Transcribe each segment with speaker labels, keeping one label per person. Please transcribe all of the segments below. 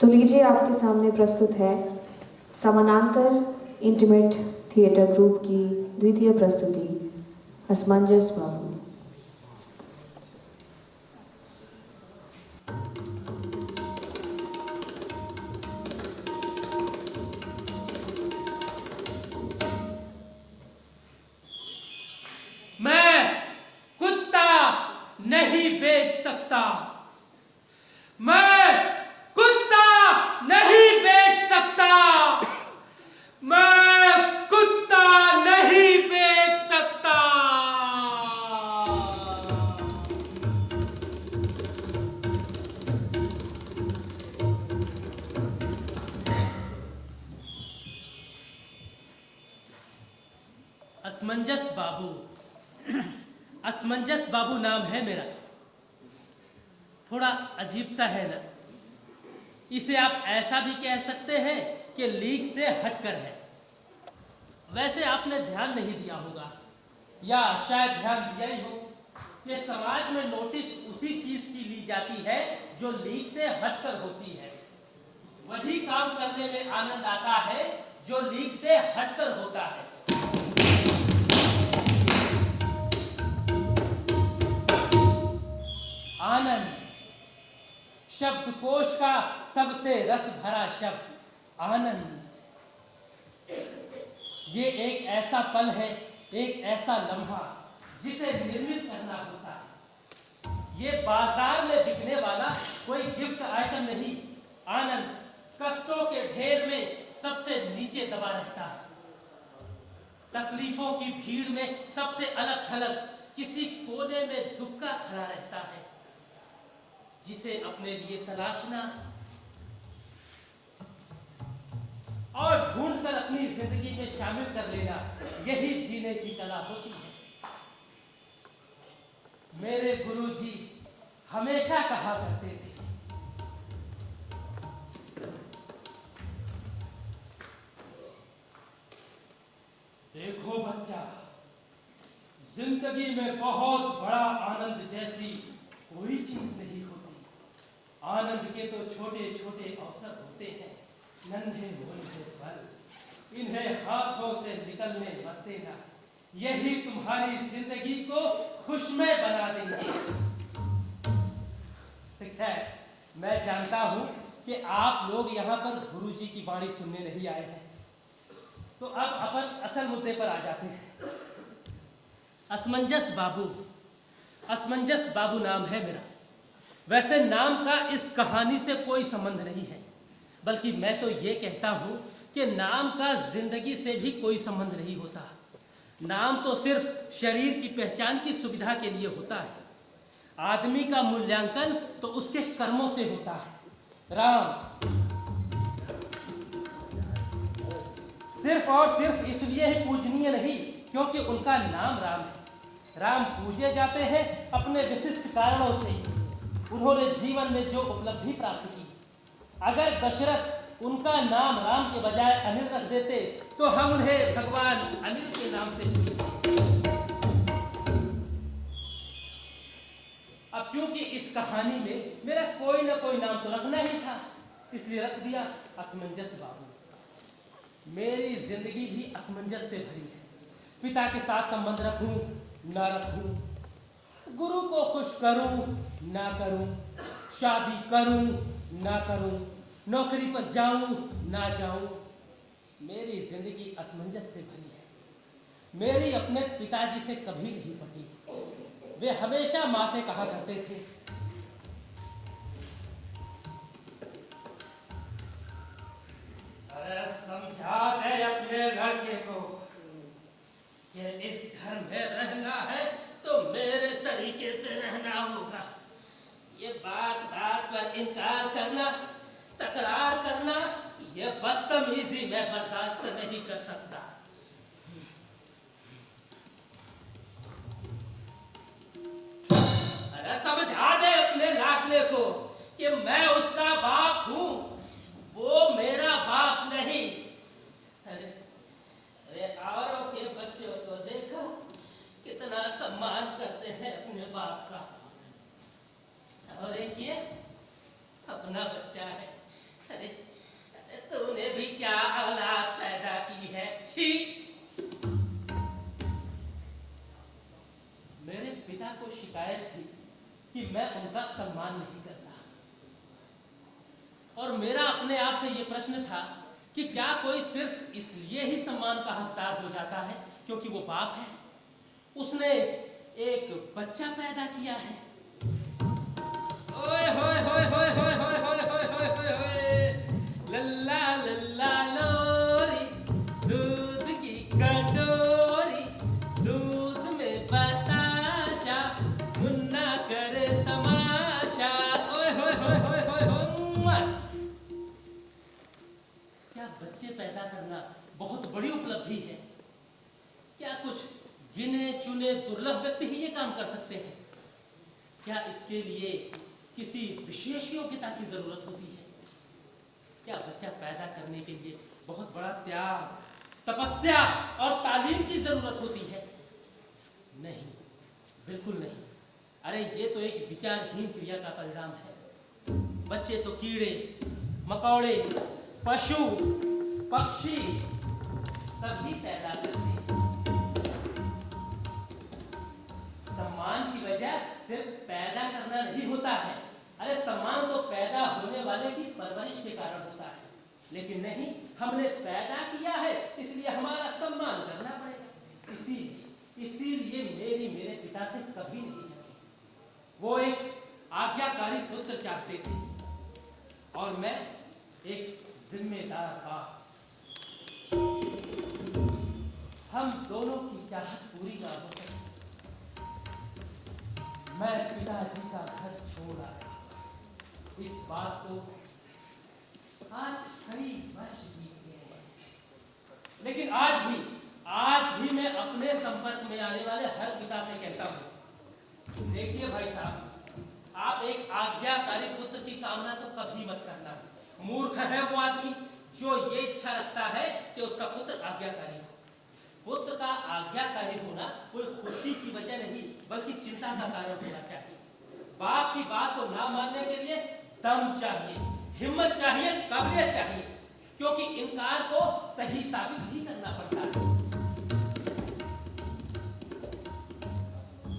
Speaker 1: तो लीजिए आपके सामने प्रस्तुत है समानांतर इंटीमेट थिएटर ग्रुप की द्वितीय प्रस्तुति असमंजस बाबू।
Speaker 2: मैं कुत्ता नहीं बेच सकता। मैं कुत्ता नहीं बेच सकता। मैं कुत्ता नहीं बेच सकता। असमंजस बाबू, असमंजस बाबू नाम है मेरा। थोड़ा अजीब सा है ना। इसे आप ऐसा भी कह सकते हैं कि लीग से हटकर है। वैसे आपने ध्यान नहीं दिया होगा, या शायद ध्यान दिया ही हो, कि समाज में नोटिस उसी चीज की ली जाती है जो लीग से हटकर होती है। वही काम करने में आनंद आता है जो लीग से हटकर होता है। आनंद शब्दकोश का सबसे रस भरा शब्द आनंद। ये एक ऐसा पल है, एक ऐसा लम्हा जिसे निर्मित करना होता है। ये बाजार में बिकने वाला कोई गिफ्ट आइटम नहीं। आनंद कष्टों के ढेर में सबसे नीचे दबा रहता है। तकलीफों की भीड़ में सबसे अलग थलग किसी कोने में दुबका खड़ा रहता है, जिसे अपने लिए तलाशना और ढूंढकर अपनी जिंदगी में शामिल कर लेना, यही जीने की कला होती है। मेरे गुरुजी हमेशा कहा करते थे, देखो बच्चा, जिंदगी में बहुत बड़ा आनंद जैसी कोई चीज नहीं होती। आनंद के तो छोटे छोटे अवसर होते हैं, नन्हे मुन्हे फल। इन्हें हाथों से निकलने मत देना, यही तुम्हारी जिंदगी को खुशमय बना देंगे। खैर, मैं जानता हूं कि आप लोग यहाँ पर गुरुजी की वाणी सुनने नहीं आए हैं, तो अब अपन असल मुद्दे पर आ जाते हैं। असमंजस बाबू, असमंजस बाबू नाम है मेरा। वैसे नाम का इस कहानी से कोई संबंध नहीं है, बल्कि मैं तो ये कहता हूं कि नाम का जिंदगी से भी कोई संबंध नहीं होता। नाम तो सिर्फ शरीर की पहचान की सुविधा के लिए होता है। आदमी का मूल्यांकन तो उसके कर्मों से होता है। राम सिर्फ और सिर्फ इसलिए ही पूजनीय नहीं क्योंकि उनका नाम राम है। राम पूजे जाते हैं अपने विशिष्ट कारणों से। उन्होंने जीवन में जो उपलब्धि प्राप्त की, अगर दशरथ उनका नाम राम के बजाय अनिल रख देते तो हम उन्हें भगवान अनिल के नाम से पूजते। अब क्योंकि इस कहानी में मेरा कोई ना कोई नाम तो रखना ही था, इसलिए रख दिया असमंजस बाबू। मेरी जिंदगी भी असमंजस से भरी है। पिता के साथ संबंध रखूं ना रखूं, गुरु को खुश करूं ना करूं, शादी करूं ना करूं, नौकरी पर जाऊं ना जाऊं, मेरी जिंदगी असमंजस से भरी है। मेरी अपने पिताजी से कभी नहीं पटी। वे हमेशा मां से कहा करते थे, अरे समझा दे अपने लड़के को कि इस घर में रहना है तो मेरे तरीके से रहना होगा। ये बात बात पर इनकार करना, तकरार करना, ये बदतमीजी मैं बर्दाश्त नहीं कर सकता। अरे समझा दे अपने लाडले को कि मैं उसका बाप हूं, वो मेरा बाप नहीं। अरे औरों के बच्चों को देखो कितना सम्मान करते हैं अपने बाप का, और एक ये अपना बच्चा है, कि मैं उनका सम्मान नहीं करता। और मेरा अपने आप से ये प्रश्न था कि क्या कोई सिर्फ इसलिए ही सम्मान का हकदार हो जाता है क्योंकि वो बाप है, उसने एक बच्चा पैदा किया है। ओए होए होए होए होए होए होए होए होए होए होए, लल्ला लल्ला लोरी, दूध की कटोरी, दूध में बताशा, मुन्ना करे तमाशा। ओए होए होए होए होए होए। क्या बच्चे पैदा करना बहुत बड़ी उपलब्धि है? क्या कुछ गिने चुने दुर्लभ व्यक्ति ही ये काम कर सकते हैं? क्या इसके लिए किसी विशेष योग्यता की जरूरत होती है? क्या बच्चा पैदा करने के लिए बहुत बड़ा त्याग, तपस्या और तालीम की जरूरत होती है? नहीं, बिल्कुल नहीं। अरे ये तो एक विचारहीन क्रिया का परिणाम है। बच्चे तो कीड़े मकोड़े, पशु पक्षी सभी पैदा करते हैं। सम्मान की वजह सिर्फ पैदा करना नहीं होता है। अरे सम्मान तो पैदा होने वाले की परवरिश के कारण होता है, लेकिन नहीं, हमने पैदा किया है इसलिए हमारा सम्मान करना पड़ेगा। इसीलिए मेरे पिता से कभी नहीं झुके। वो एक आज्ञाकारी पुत्र चाहते थे और मैं एक जिम्मेदार बाप। हम दोनों की चाहत पूरी ना हो सकी। मैं पिताजी का घर छोड़ आया। इस बात को आज कई वर्ष बीत गए हैं, लेकिन आज भी मैं अपने संपर्क में आने वाले हर पिता से कहता हूँ, देखिए भाई साहब, आप एक आज्ञाकारी पुत्र की कामना तो कभी मत करना। मूर्ख है वो आदमी जो ये इच्छा रखता है कि उसका पुत्र आज्ञाकारी हो। पुत्र का आज्ञाकारी होना कोई खुशी की वजह नहीं बल्कि चिंता का कारण होना चाहिए। बाप की बात को ना मानने के लिए दम चाहिए, हिम्मत चाहिए, काबिलियत चाहिए, क्योंकि इनकार को सही साबित भी करना पड़ता है।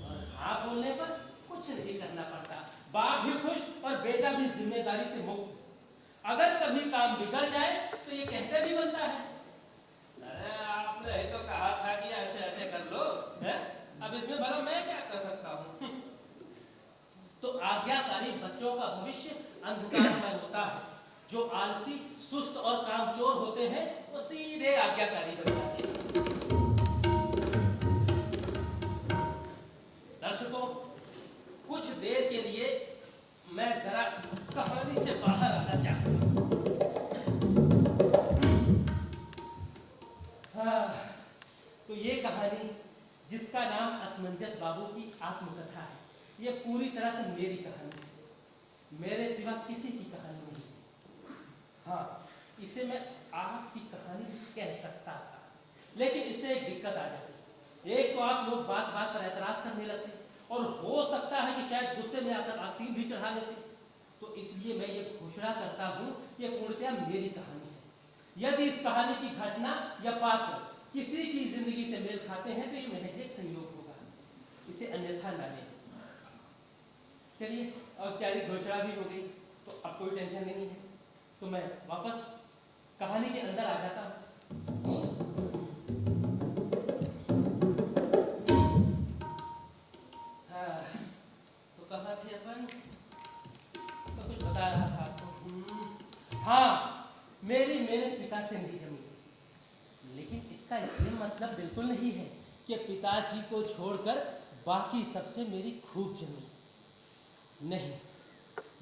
Speaker 2: और हाँ बोलने पर कुछ नहीं करना पड़ता। बाप भी खुश और बेटा भी जिम्मेदारी से मुक्त। अगर कभी काम बिगड़ जाए तो ये कहते भी बनता है, अरे आपने तो कहा था कि ऐसे ऐसे कर लो, है? अब इसमें भला मैं क्या कर सकता हूँ? तो आज्ञाकारी बच्चों का भविष्य अंधकारमय होता है। जो आलसी, सुस्त और कामचोर होते हैं वो सीधे आज्ञाकारी बन जाते हैं। दर्शकों, कुछ देर के लिए मैं जरा कहानी से बाहर आना चाहता हूँ। तो ये कहानी जिसका नाम असमंजस बाबू की आत्मकथा है, ये पूरी तरह से मेरी कहानी है। मेरे सिवा किसी की कहानी नहीं है। हाँ, इसे मैं आपकी कहानी कह सकता था, लेकिन इससे एक दिक्कत आ जाती। एक तो आप लोग बात बात पर एतराज करने लगते और हो सकता है कि शायद गुस्से में आकर आस्तीन भी चढ़ा लेते। तो इसलिए मैं ये घोषणा करता हूँ कि पूर्णतया मेरी कहानी है। यदि इस कहानी की घटना या पात्र किसी की जिंदगी से मेल खाते हैं तो ये महज एक संयोग होगा, इसे अन्यथा ना लें। चलिए, औपचारिक घोषणा भी हो गई तो अब कोई टेंशन नहीं है। तो मैं वापस कहानी के अंदर आ जाता हूँ। तो कहाँ थे अपन? तो कुछ बता रहा था आपको। हाँ, मेरी मेहनत पिता से नहीं जमी, लेकिन इसका ये मतलब बिल्कुल नहीं है कि पिताजी को छोड़कर बाकी सबसे मेरी खूब जमी। नहीं,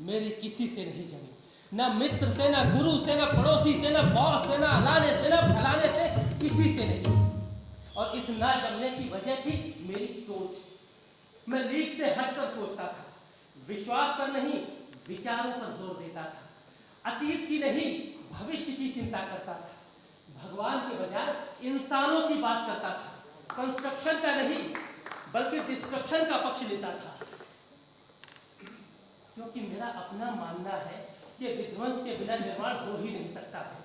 Speaker 2: मेरी किसी से नहीं जमी, ना मित्र से, ना गुरु से, ना पड़ोसी से, ना बॉस से, ना अलाने से, ना फलाने से, किसी से नहीं। और इस ना जमने की वजह थी मेरी सोच। मैं लीक से हटकर सोचता था, विश्वास पर नहीं विचारों पर जोर देता था, अतीत की नहीं भविष्य की चिंता करता था, भगवान के बजाय इंसानों की बात करता था, कंस्ट्रक्शन का नहीं बल्कि डिस्ट्रक्शन का पक्ष लेता था, क्योंकि मेरा अपना मानना है कि विध्वंस के बिना निर्माण हो ही नहीं सकता है।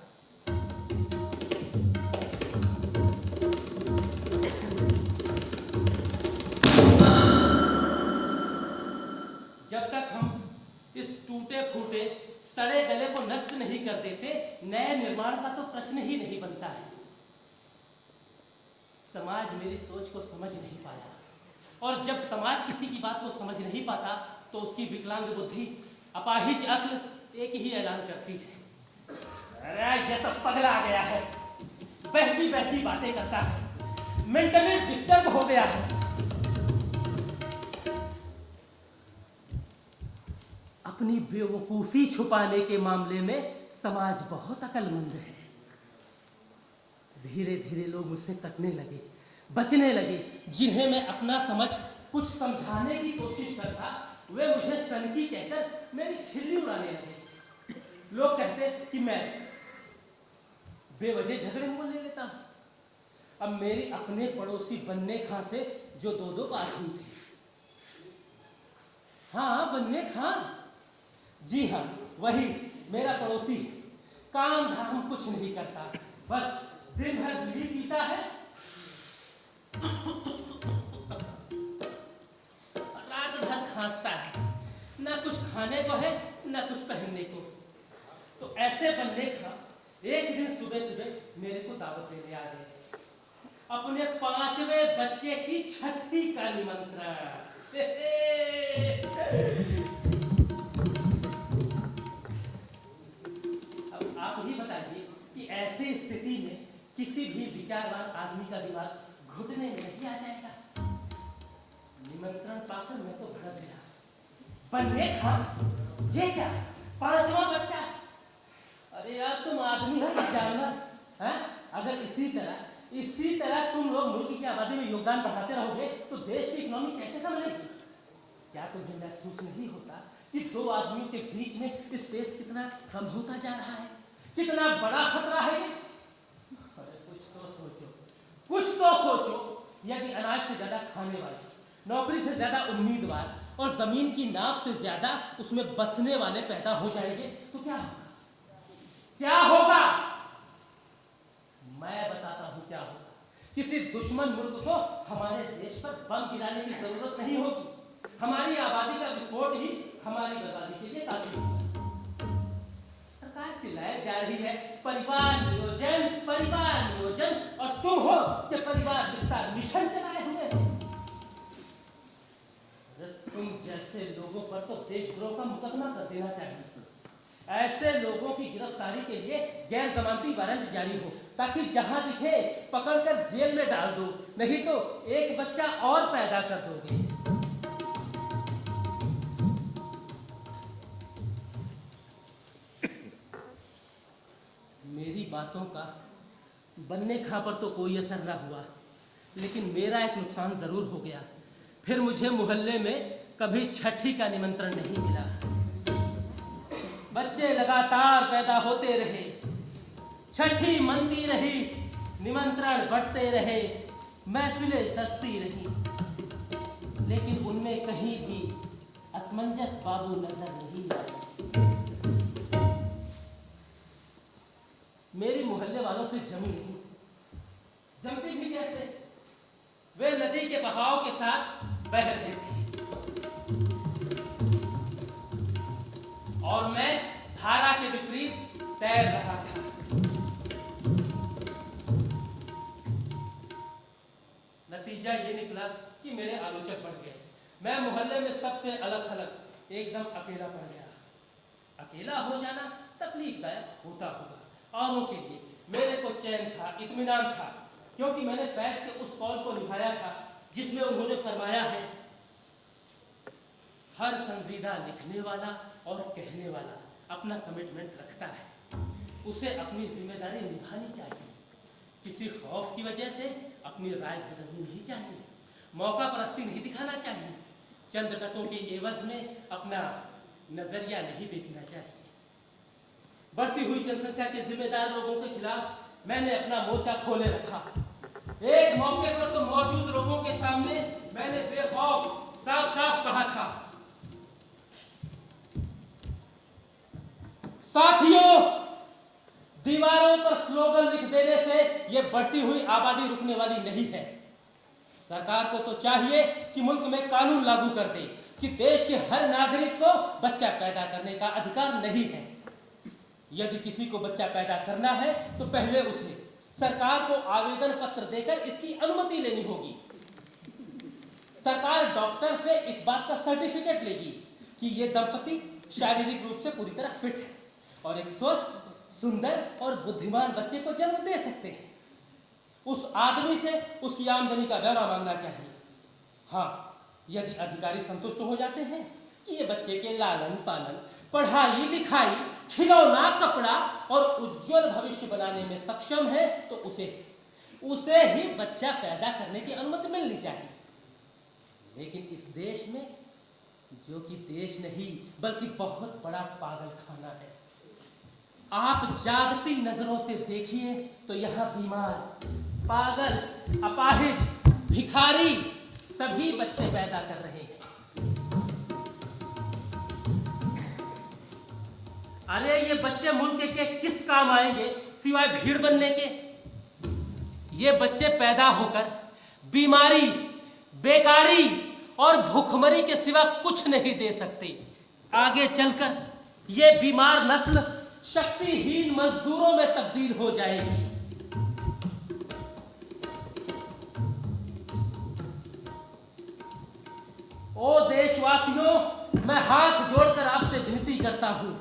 Speaker 2: सड़े गले को नष्ट नहीं कर देते, नए निर्माण का तो प्रश्न ही नहीं बनता है। समाज मेरी सोच को समझ नहीं पाया, और जब समाज किसी की बात को समझ नहीं पाता तो उसकी विकलांग बुद्धि, अपाहिज अक्ल एक ही ऐलान करती है, अरे ये तो पगला आ गया है, बहकी बहकी बातें करता है, मेंटली डिस्टर्ब हो गया है। अपनी बेवकूफी छुपाने के मामले में समाज बहुत अक्लमंद है। धीरे धीरे लोग मुझसे कटने लगे, बचने लगे। जिन्हें मैं अपना समझ कुछ समझाने की कोशिश करता, वे मुझे सनकी कहकर मेरी खिल्ली उड़ाने लगे। लोग कहते कि मैं बेवजह झगड़े में बोलने लेता हूं। अब मेरी अपने पड़ोसी बन्ने खां से जो दो आदमी थे, हाँ बन्ने खां, जी हाँ वही मेरा पड़ोसी, काम धाम कुछ नहीं करता, बस दिन भर बीड़ी पीता है, रात भर खांसता है, ना कुछ खाने को है ना कुछ पहनने को। तो ऐसे बन्ने खां एक दिन सुबह सुबह मेरे को दावत देने आ गए, अपने 5वें बच्चे की छठी का निमंत्रण। अब आप ही बताइए कि ऐसी स्थिति में किसी भी विचारवान आदमी का दिमाग घुटने में नहीं आ जाएगा। निमंत्रण पाकर मैं तो भड़क गया। बन्ने खां, ये क्या 5वां बच्चा? अरे यार तुम आदमी हो या जानवर? हैं? अगर इसी तरह तुम लोग मुल्क की आबादी में योगदान बढ़ाते रहोगे तो देश की इकोनॉमी कैसे संभलेगी? क्या तुम्हें महसूस नहीं होता कि दो आदमियों के बीच में स्पेस कितना कम होता जा रहा है, कितना बड़ा खतरा है ये? अरे कुछ तो सोचो। यदि अनाज से ज्यादा खाने वाले, नौकरी से ज्यादा उम्मीदवार और जमीन की नाप से ज्यादा उसमें बसने वाले पैदा हो जाएंगे तो क्या होगा? मैं बताता हूं क्या होगा। किसी दुश्मन मुल्क को हमारे देश पर बम गिराने की जरूरत नहीं होगी। हमारी आबादी का विस्फोट ही हमारी बर्बादी के लिए काफी होगा। सरकार चिल्लाए जा रही है परिवार नियोजन, और तुम हो कि परिवार विस्तार मिशन चलाए हुए हो। तुम जैसे लोगों पर तो देशद्रोह का मुकदमा कर देना चाहिए। ऐसे लोगों की गिरफ्तारी के लिए गैर जमानती वारंट जारी हो, ताकि जहां दिखे पकड़कर जेल में डाल दो, नहीं तो एक बच्चा और पैदा कर दोगे। मेरी बातों का बन्ने खां पर तो कोई असर न हुआ, लेकिन मेरा एक नुकसान जरूर हो गया। फिर मुझे मोहल्ले में कभी छठी का निमंत्रण नहीं मिला। बच्चे लगातार पैदा होते रहे, छठी मनती रही, निमंत्रण बढ़ते रहे, महफिलें सजती रही, लेकिन उनमें कहीं भी असमंजस बाबू नजर नहीं आए। मेरी मोहल्ले वालों से जमी नहीं, जमती भी कैसे? वे नदी के बहाव के साथ बह रहे थे और मैं धारा के विपरीत तैर रहा था। नतीजा ये निकला कि मेरे आलोचक बढ़ गए। मैं मोहल्ले में सबसे अलग थलग एकदम अकेला पड़ गया। अकेला हो जाना तकलीफदायक होता होगा औरों के लिए, मेरे को चैन था, इत्मीनान था, क्योंकि मैंने फैज के उस कौल को निभाया था जिसमें उन्होंने फरमाया है, हर संजीदा लिखने वाला और कहने वाला अपना कमिटमेंट रखता है, उसे अपनी जिम्मेदारी निभानी चाहिए। किसी खौफ की वजह से अपनी राय बदलनी नहीं चाहिए, मौका परस्ती नहीं दिखाना चाहिए, चंद टकों के एवज में अपना नजरिया नहीं बेचना चाहिए। बढ़ती हुई जनसंख्या के जिम्मेदार लोगों के खिलाफ मैंने अपना मोर्चा खोले रखा। एक मौके पर तो मौजूद लोगों के सामने मैंने बेखौफ साफ साफ कहा था, साथियों, दीवारों पर स्लोगन लिख देने से यह बढ़ती हुई आबादी रुकने वाली नहीं है। सरकार को तो चाहिए कि मुल्क में कानून लागू कर दे कि देश के हर नागरिक को बच्चा पैदा करने का अधिकार नहीं है। यदि किसी को बच्चा पैदा करना है तो पहले उसे सरकार को आवेदन पत्र देकर इसकी अनुमति लेनी होगी। सरकार डॉक्टर से इस बात का सर्टिफिकेट लेगी कि ये दंपति शारीरिक रूप से पूरी तरह फिट है और एक स्वस्थ, सुंदर और बुद्धिमान बच्चे को जन्म दे सकते हैं। उस आदमी से उसकी आमदनी का ब्यौरा मांगना चाहिए। हाँ, यदि अधिकारी संतुष्ट हो जाते हैं कि ये बच्चे के लालन पालन, पढ़ाई लिखाई, खिलौना, कपड़ा और उज्जवल भविष्य बनाने में सक्षम है तो उसे ही बच्चा पैदा करने की अनुमति मिलनी चाहिए। लेकिन इस देश में, जो कि देश नहीं बल्कि बहुत बड़ा पागल खाना है, आप जागती नजरों से देखिए तो यहाँ बीमार, पागल, अपाहिज, भिखारी सभी बच्चे पैदा कर रहे हैं। अरे ये बच्चे मुल्क के किस काम आएंगे सिवाय भीड़ बनने के? ये बच्चे पैदा होकर बीमारी, बेकारी और भूखमरी के सिवा कुछ नहीं दे सकते। आगे चलकर ये बीमार नस्ल शक्तिहीन मजदूरों में तब्दील हो जाएगी। ओ देशवासियों, मैं हाथ जोड़कर आपसे विनती करता हूं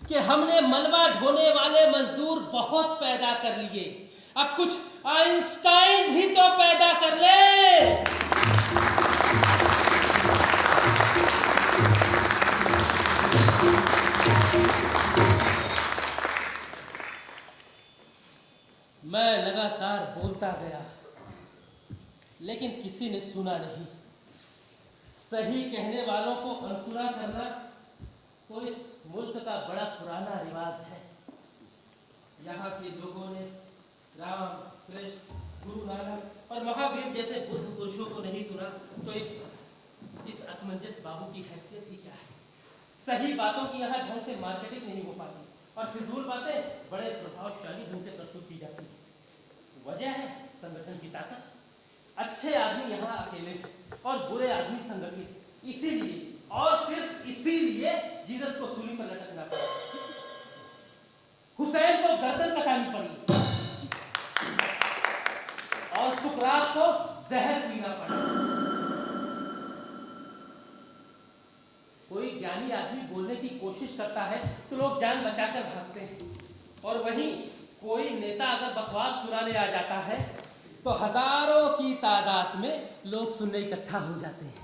Speaker 2: कि हमने मलबा ढोने वाले मजदूर बहुत पैदा कर लिए, अब कुछ आइंस्टाइन भी तो पैदा कर ले। मैं लगातार बोलता गया, लेकिन किसी ने सुना नहीं। सही कहने वालों को अनसुना करना तो इस मुल्क का बड़ा पुराना रिवाज है। यहाँ के लोगों ने राम, कृष्ण, गुरु नानक और महावीर जैसे बुद्ध पुरुषों को नहीं सुना तो इस असमंजस बाबू की हैसियत ही क्या है? सही बातों की यहाँ ढंग से मार्केटिंग नहीं हो पाती और फिजूल बातें बड़े प्रभावशाली ढंग से प्रस्तुत की जाती है। वजह है संगठन की ताकत। अच्छे आदमी यहाँ अकेले हैं और बुरे आदमी संगठित, इसीलिए और सिर्फ इसीलिए जीसस को सूली पर लटकना पड़ा, हुसैन को गर्दन कटानी पड़ी और सुकरात को जहर पीना पड़ा। कोई ज्ञानी आदमी बोलने की कोशिश करता है तो लोग जान बचाकर भागते हैं, और वहीं कोई नेता अगर बकवास सुनाने आ जाता है तो हजारों की तादाद में लोग सुनने इकट्ठा हो जाते हैं।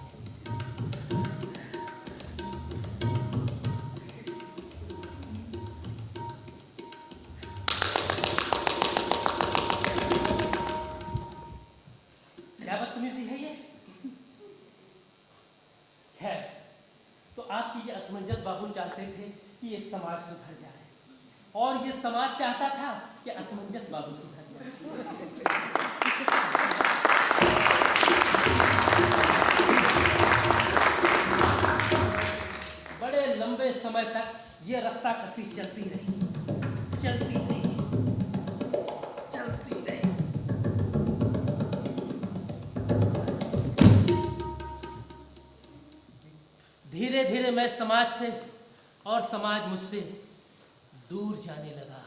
Speaker 2: क्या बदतमीजी है ये? खैर, तो आपकी ये असमंजस बाबू चाहते थे कि ये समाज सुधर जाए, और ये समाज चाहता था कि असमंजस बाबू सुधर जाए। बड़े लंबे समय तक ये रस्ता कसी चलती रही। धीरे धीरे मैं समाज से और समाज मुझसे दूर जाने लगा।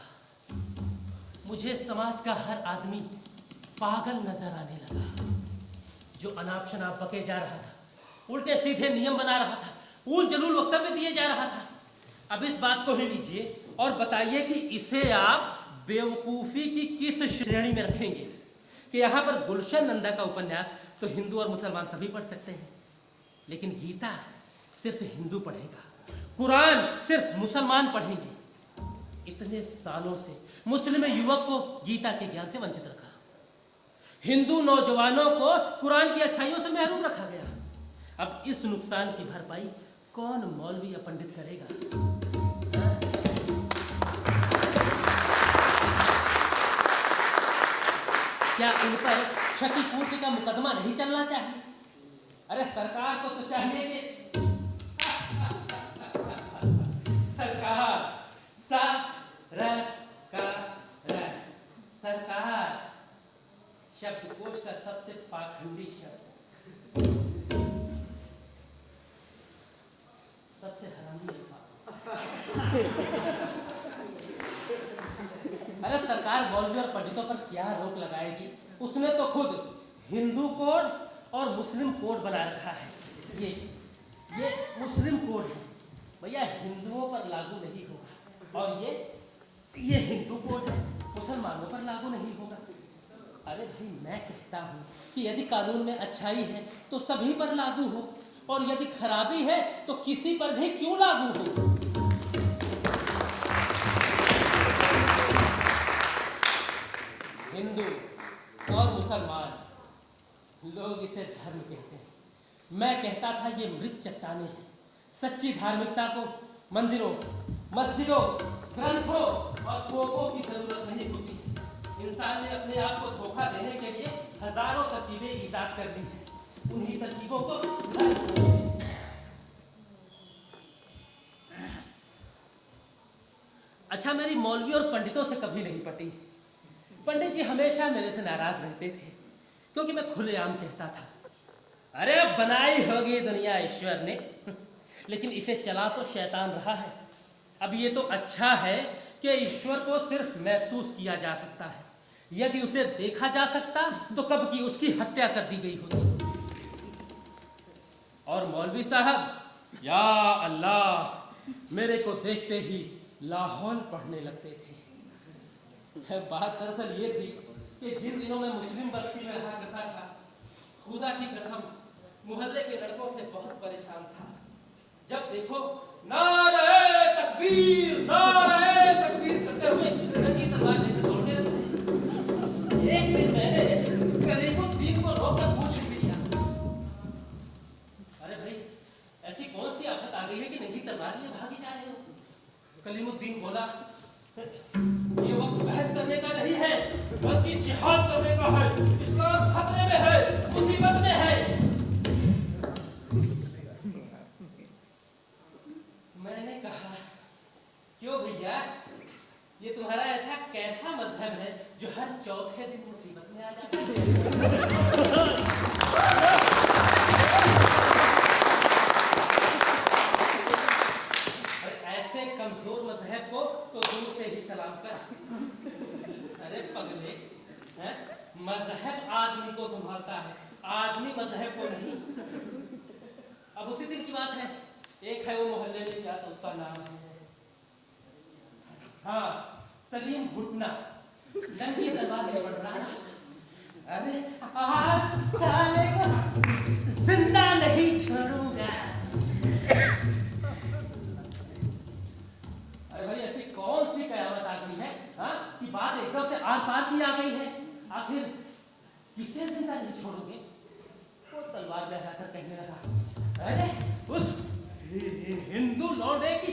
Speaker 2: मुझे समाज का हर आदमी पागल नजर आने लगा, जो अनाप शनाप बके जा रहा था, उल्टे सीधे नियम बना रहा था, ऊल जलूल वक्तव्य दिए जा रहा था। अब इस बात को ही लीजिए और बताइए कि इसे आप बेवकूफ़ी की किस श्रेणी में रखेंगे कि यहाँ पर गुलशन नंदा का उपन्यास तो हिंदू और मुसलमान सभी पढ़ सकते हैं, लेकिन गीता सिर्फ हिंदू पढ़ेगा, कुरान सिर्फ मुसलमान पढ़ेंगे। इतने सालों से मुस्लिम युवक को गीता के ज्ञान से वंचित रखा, हिंदू नौजवानों को कुरान की अच्छाइयों से महरूम रखा गया। अब इस नुकसान की भरपाई कौन मौलवी या पंडित करेगा? क्या इन पर क्षतिपूर्ति का मुकदमा नहीं चलना चाहिए? अरे सरकार को तो चाहिए कि सरकार शब्दकोश का सबसे पाखंडी शब्द, सबसे हरामी अल्फाज। अरे सरकार मौलवी और पंडितों पर क्या रोक लगाएगी? उसने तो खुद हिंदू कोड और मुस्लिम कोड बना रखा है। ये मुस्लिम कोड है भैया, हिंदुओं पर लागू नहीं होगा, और ये हिंदू कोड है, मुसलमानों पर लागू नहीं होगा। अरे भाई, मैं कहता हूँ कि यदि कानून में अच्छाई है तो सभी पर लागू हो, और यदि खराबी है तो किसी पर भी क्यों लागू हो। हिंदू और मुसलमान, लोग इसे धर्म कहते हैं, मैं कहता था ये मृत चट्टानें हैं। सच्ची धार्मिकता को मंदिरों, मस्जिदों, ग्रंथों और तोपों की जरूरत नहीं होती। इंसान ने अपने आप को धोखा देने के लिए हजारों तरकीबें ईजाद कर दी हैं। उन्हीं तरकीबों को धर्म। अच्छा, मेरी मौलवी और पंडितों से कभी नहीं पटी। पंडित जी हमेशा मेरे से नाराज रहते थे, क्योंकि मैं खुलेआम कहता था, अरे बनाई होगी दुनिया ईश्वर ने, लेकिन इसे चला तो शैतान रहा है। अब ये तो अच्छा है कि ईश्वर को सिर्फ महसूस किया जा सकता है, यदि उसे देखा जा सकता तो कब की उसकी हत्या कर दी गई होती। और मौलवी साहब, या अल्लाह, मेरे को देखते ही लाहौल पढ़ने लगते थे। बात दरअसल ये थी कि जिन दिनों में मुस्लिम बस्ती में रहा करता था, खुदा की कसम मोहल्ले के लड़कों से बहुत परेशान था। जब देखो नारे तकबीर करते हुए रंगी तलवार लेकर दौड़ने लगते। एक दिन मैंने कलीमुद्दीन को रोककर पूछ लिया, अरे भाई, ऐसी कौन सी आफत आ गई है कि नंगी तलवार लिए भागी जा रहे हो? कलीमुद्दीन बोला, ये वक्त बहस करने का नहीं है, बल्कि जिहाद करने का है। इस्लाम खतरे में है, मुसीबत में है। मैंने कहा, क्यों भैया, ये तुम्हारा ऐसा कैसा मजहब है जो हर चौथे दिन मुसीबत में आ जाता है? ऐसे कमजोर मजहब को तो दूर से ही सलाम कर। अरे पगले, मजहब आदमी को संभालता है, आदमी मजहब को नहीं। अब उसी दिन की बात है, एक है वो मोहल्ले में, क्या तो उसका नाम है, हाँ, सलीम घुटना, नंगी तलवार में बढ़ रहा है। अरे साले को जिंदा नहीं छोड़ूंगा। अरे भाई, ऐसी कौन सी कयामत आ गई है, हाँ, कि बात एकदम से आर पार की आ गई है? आखिर किसे जिंदा नहीं छोड़ोगे? वो तलवार लहराकर कहने लगा, अरे उस हिंदू लौंडे की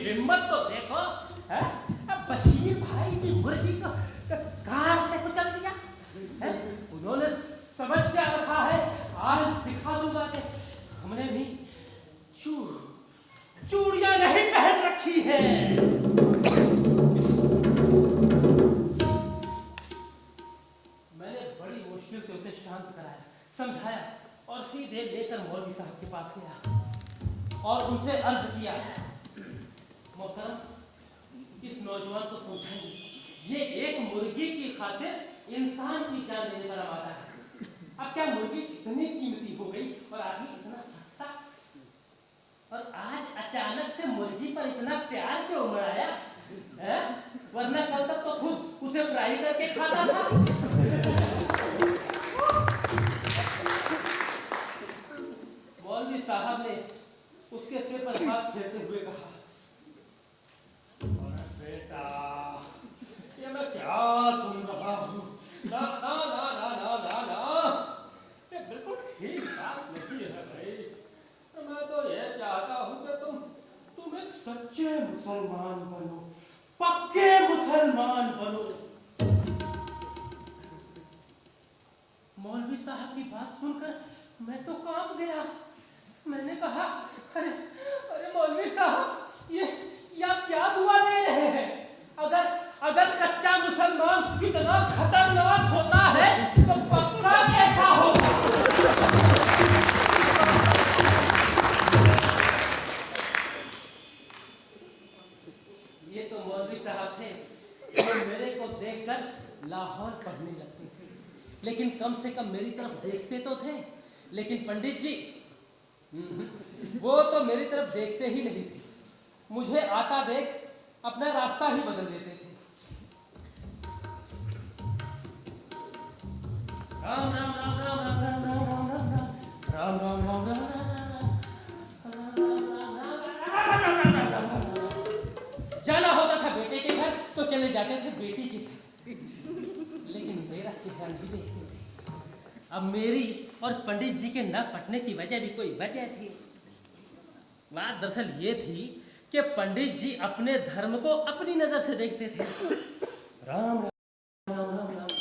Speaker 2: हिम्मत तो देखो, है? अब बशीर भाई की मुर्गी को कार से कुचल दिया है? उन्होंने समझ क्या रखा है, आज दिखा दूंगा कि हमने भी चूड़ियां नहीं पहन रखी है। मैंने बड़ी मुश्किल से उसे शांत कराया, समझाया, और सीधे लेकर मौलवी साहब के पास गया और उनसे अर्ज किया, मोहतरम, इस नौजवान को समझाइए, ये एक मुर्गी की खातिर इंसान की जान लेने पर आमादा है। अब क्या मुर्गी इतनी कीमती हो गई और आदमी इतना सस्ता? और आज अचानक से मुर्गी पर इतना प्यार क्यों उमड़ आया? वरना कल तक तो खुद उसे फ्राई करके खाता था। मौलवी साहब ने उसके सिर पर हाथ फेरते हुए कहा, बेटा, ये मैं क्या सुन रहा हूँ? ना ना ना ना ना ना ना, ये बिल्कुल ठीक बात नहीं है भाई। मैं तो ये चाहता हूँ कि तुम एक सच्चे मुसलमान बनो, पक्के मुसलमान बनो। मौलवी साहब की बात सुनकर मैं तो कांप गया। मैंने कहा, अरे मौलवी साहब, ये आप क्या दुआ दे रहे हैं? अगर कच्चा मुसलमान इतना खतरनाक होता है तो पक्का कैसा होगा? ये तो मौलवी साहब थे, तो मेरे को लाहौर पढ़ने लगते थे, लेकिन कम से कम मेरी तरफ देखते तो थे। लेकिन पंडित जी वो तो मेरी तरफ देखते ही नहीं थे, मुझे आता देख अपना रास्ता ही बदल देते थे। राम राम राम राम राम राम राम राम राम राम राम राम राम। जाना होता था बेटे के घर तो चले जाते थे बेटी के घर, लेकिन मेरा चेहरा नहीं देखते थे। अब मेरी और पंडित जी के न पटने की वजह भी कोई वजह थी। बात दरअसल ये थी कि पंडित जी अपने धर्म को अपनी नजर से देखते थे। राम राम राम राम राम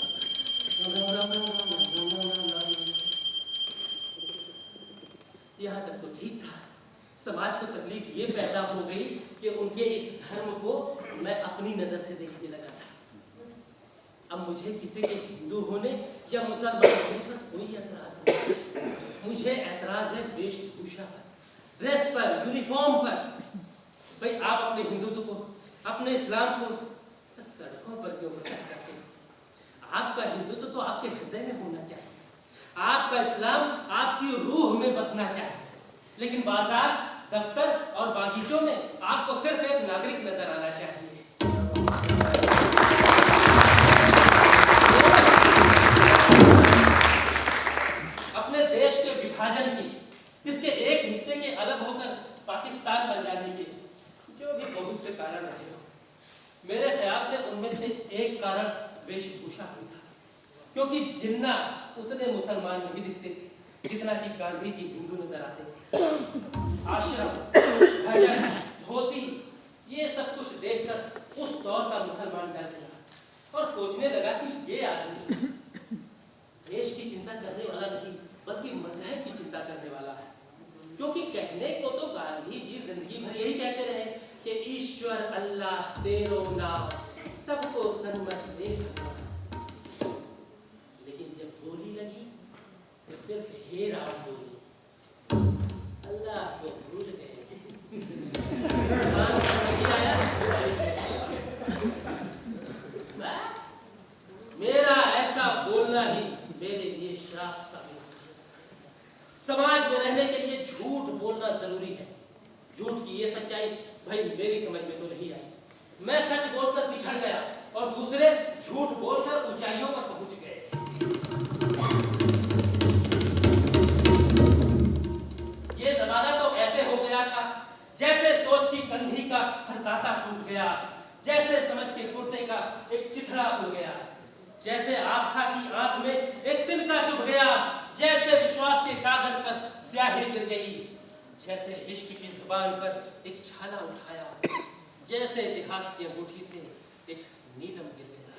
Speaker 2: यहाँ तक तो ठीक था। समाज को तकलीफ ये पैदा हो गई कि उनके इस धर्म को मैं अपनी नजर से देखने लगा था। अब मुझे किसी के हिंदू होने या मुसलमान होने पर कोई एतराज नहीं। मुझे एतराज है वेशभूषा पर, ड्रेस पर, यूनिफॉर्म पर। भाई आप अपने हिंदुत्व को, अपने इस्लाम को सड़कों पर क्यों प्रकट करते हैं? आपका हिंदुत्व तो आपके हृदय में होना चाहिए, आपका इस्लाम आपकी रूह में बसना चाहिए। लेकिन बाजार, दफ्तर और बागीचों में आपको सिर्फ एक नागरिक नजर आना चाहिए। अपने देश के विभाजन की, इसके एक हिस्से के अलग होकर पाकिस्तान बन जाने के जो भी बहुत से कारण रहे हो, मेरे ख्याल से उनमें से एक कारण वेशभूषा भी था। क्योंकि जिन्ना उतने मुसलमान नहीं दिखते थे जितना कि गांधी जी हिंदू नजर आते थे। आश्रम, भजन, धोती, ये सब कुछ देखकर उस दौर का मुसलमान डर गया और सोचने लगा कि ये आदमी देश की चिंता करने वाला नहीं बल्कि मजहब की चिंता करने वाला है। क्योंकि कहने को तो गांधी जी जिंदगी भर यही कहते रहे कि ईश्वर अल्लाह तेरो नाम सबको सन्मत दे भगवान। लेकिन जब बोली लगी तो सिर्फ हे राम बोली, अल्लाह को भूल गए। बस मेरा ऐसा बोलना ही मेरे लिए श्राप साबित हुआ। समाज में रहने के लिए झूठ बोलना जरूरी है। झूठ की ये सच्चाई भाई मेरी समझ में तो नहीं आई। मैं सच बोलकर पिछड़ गया और दूसरे झूठ बोलकर ऊंचाइयों पर पहुंच गए। ये जमाना तो ऐसे हो गया था जैसे सोच की कंघी का फरकाता टूट गया, जैसे समझ के कुर्ते का एक चिथड़ा उड़ गया, जैसे आस्था की आंख में एक तिनका चुभ गया, जैसे विश्वास के कागज पर स्याही गिर गई, जैसे इश्क की जुबान पर एक छाला उठाया, जैसे इतिहास की अंगूठी से एक नीलम गिर गया।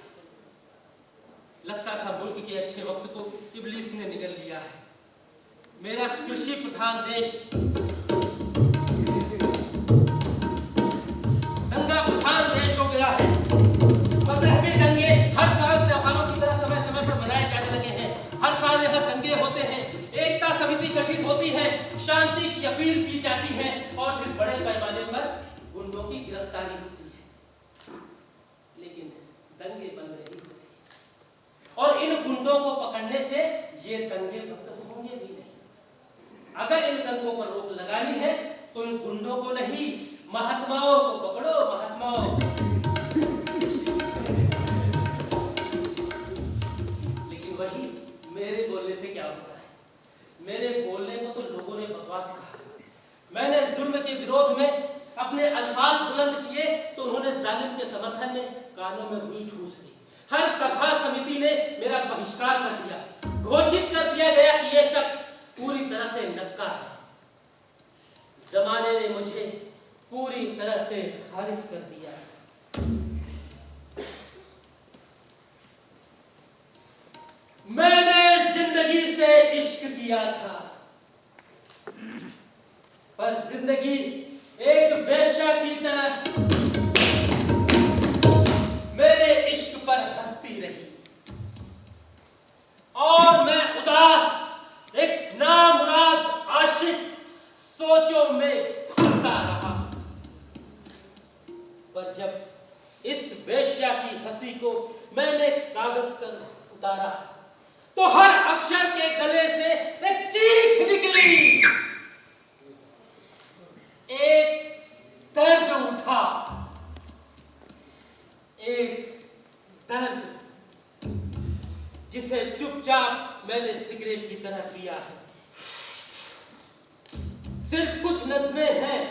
Speaker 2: लगता था मुल्क के अच्छे वक्त को इब्लीस ने निगल लिया है। मेरा कृषि प्रधान देश दंगा प्रधान देश हो गया है। मजहबी दंगे हर साल त्योहारों की तरह समय समय पर मनाए जाने लगे हैं। हर साल यहाँ दंगे होते हैं, एकता समिति गठित होती है, शांति की अपील की जाती है और फिर बड़े पैमाने पर गुंडों की गिरफ्तारी होती है। लेकिन दंगे बंद नहीं होते और इन गुंडों को पकड़ने से ये दंगे बंद होंगे भी नहीं। अगर इन दंगों पर रोक लगानी है तो इन गुंडों को नहीं, महात्माओं को पकड़ो, महात्माओं। लेकिन वही मेरे बोलने से क्या होता है? मेरे बोलने को तो लोगों ने बकवास कहा। मैंने जुल्म के विरोध में अपने अल्फाज बुलंद किए तो उन्होंने जालिम के समर्थन में कानों में रुई ठूस दी। हर सभा समिति ने मेरा बहिष्कार कर दिया। घोषित कर दिया गया कि यह शख्स पूरी तरह से नक्का है। जमाने ने मुझे पूरी तरह से खारिज कर दिया। मैंने जिंदगी से इश्क किया था, पर जिंदगी एक वेश्या की तरह मेरे इश्क पर हंसती रही और मैं उदास एक नामुराद आशिक सोचों में खुलता रहा। पर जब इस वेश्या की हंसी को मैंने कागज पर उतारा तो हर अक्षर के गले से एक चीख निकली, एक दर्द उठा, एक दर्द जिसे चुपचाप मैंने सिगरेट की तरह पिया है। सिर्फ कुछ नज़्में हैं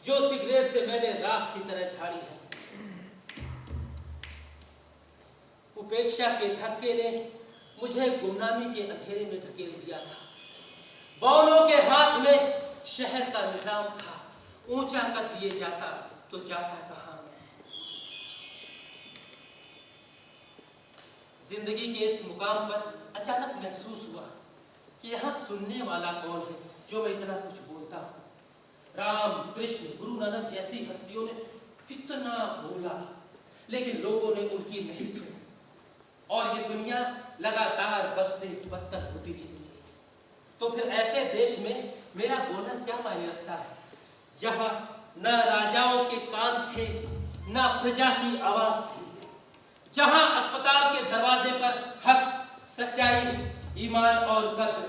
Speaker 2: जो सिगरेट से मैंने राख की तरह झाड़ी है। उपेक्षा के धक्के ने मुझे गुमनामी के अंधेरे में धकेल दिया था। बौनों के हाथ में शहर का निजाम था, ऊंचा कद लिए जाता तो जाता कहां मैं। जिंदगी के इस मुकाम पर अचानक महसूस हुआ कि यहाँ सुनने वाला कौन है जो मैं इतना कुछ बोलता हूँ। राम, कृष्ण, गुरु नानक जैसी हस्तियों ने कितना बोला, लेकिन लोगों ने उनकी नहीं सुनी और ये दुनिया लगातार बद से बदतर होती चली गई। तो फिर ऐसे देश में मेरा बोलना क्या मायने रखता है, जहां न राजाओं के कान थे न प्रजा की आवाज थी, जहां अस्पताल के दरवाजे पर हक, सच्चाई, ईमान और कद्र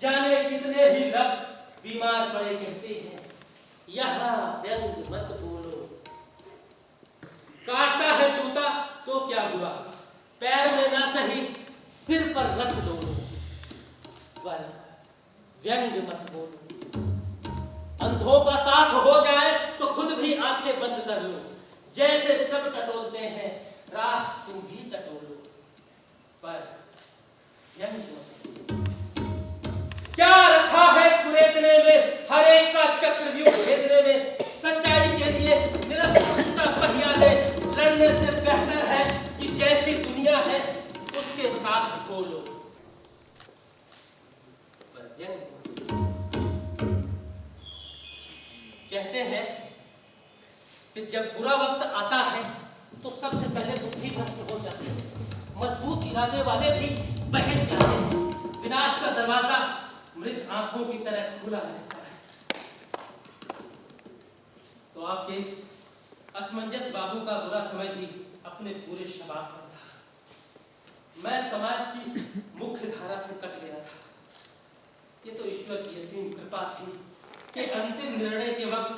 Speaker 2: जाने कितने ही लफ्ज बीमार पड़े कहते हैं। यहाँ व्यंग मत बोलो, काटता है जूता तो क्या हुआ, पैर में ना सही सिर पर रख दो, पर व्यंग मत बोलो। अंधों का साथ हो जाए तो खुद भी आंखें बंद कर लो, जैसे सब टटोलते हैं राह तुम भी टटोलो, पर व्यंग मत बोलो। क्या रखा है कुरेदने में, हर एक का चक्रव्यूह भेदने में। सच्चाई के लिए मेरा छूटा पहिया ले लड़ने से बेहतर है कि जैसी दुनिया है उसके साथ खोलो, पर कहते हैं कि जब बुरा वक्त आता है तो सबसे पहले बुद्धि भ्रष्ट हो जाती है, मजबूत इरादे वाले भी बहक जाते हैं, विनाश का दरवाजा मृत आंखों की तरह खुला रहता है। तो आपके इस असमंजस बाबू का बुरा समय भी अपने पूरे शबाब पर था। मैं समाज की मुख्य धारा से कट गया था। ये तो ईश्वर की असीम कृपा थी कि अंतिम निर्णय के वक्त